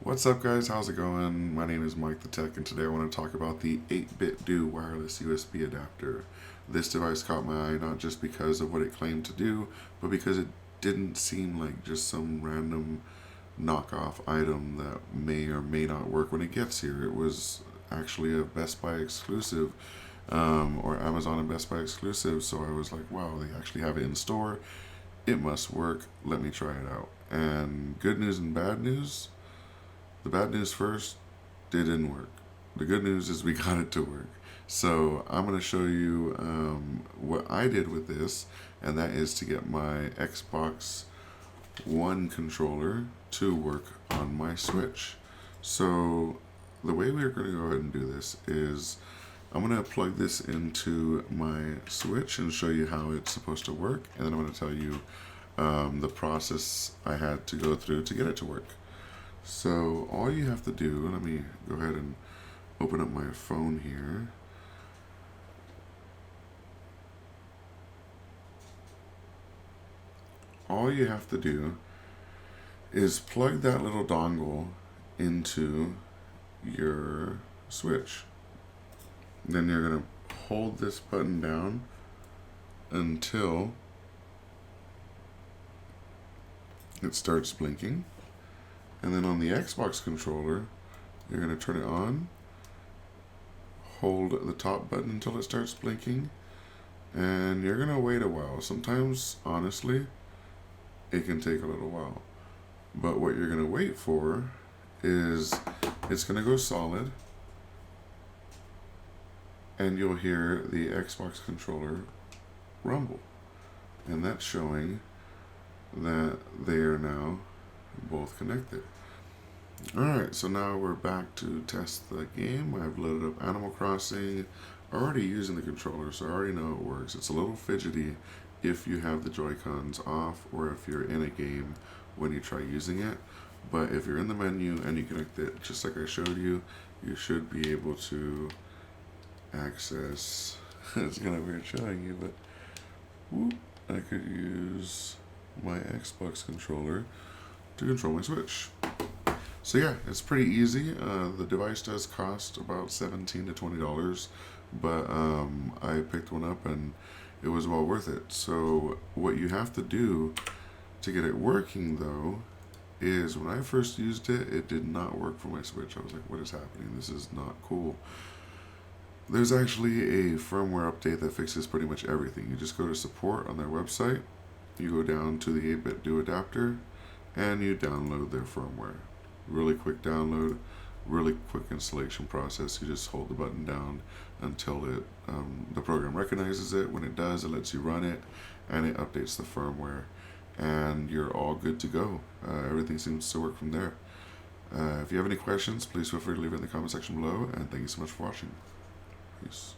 What's up, guys? How's it going? My name is MikeTheTech, and today I want to talk about the 8BitDo wireless USB adapter. This device caught my eye not just because of what it claimed to do, but because it didn't seem like just some random knockoff item that may or may not work when it gets here. It was actually a Best Buy exclusive, or Amazon and Best Buy exclusive, so I was like, wow, they actually have it in store. It must work. Let me try it out. And good news and bad news. The bad news first, it didn't work. The good news is we got it to work. So I'm going to show you what I did with this, and that is to get my Xbox One controller to work on my Switch. So the way we're going to go ahead and do this is I'm going to plug this into my Switch and show you how it's supposed to work, and then I'm going to tell you the process I had to go through to get it to work. So all you have to do, let me go ahead and open up my phone here. All you have to do is plug that little dongle into your Switch. Then you're going to hold this button down until it starts blinking. And then on the Xbox controller, you're going to turn it on, hold the top button until it starts blinking, and you're going to wait a while. Sometimes, honestly, it can take a little while. But what you're going to wait for is it's going to go solid, and you'll hear the Xbox controller rumble. And that's showing that they are now both connected. Alright, so now we're back to test the game. I've loaded up Animal Crossing, already using the controller, so I already know it works. It's a little fidgety if you have the Joy-Cons off or if you're in a game when you try using it. But if you're in the menu and you connect it just like I showed you, you should be able to access it's kind of weird showing you, but whoop, I could use my Xbox controller to control my Switch. So yeah, it's pretty easy. The device does cost about $17 to $20, but I picked one up and it was well worth it. So what you have to do to get it working, though, is when I first used it, it did not work for my Switch. I was like, what is happening? This is not cool. There's actually a firmware update that fixes pretty much everything. You just go to support on their website, you go down to the 8BitDo adapter, and you download their firmware. Really quick download, really quick installation process. You just hold the button down until it the program recognizes it. When it does, it lets you run it, and it updates the firmware, and you're all good to go. Everything seems to work from there. If you have any questions, please feel free to leave it in the comment section below, and thank you so much for watching. Peace.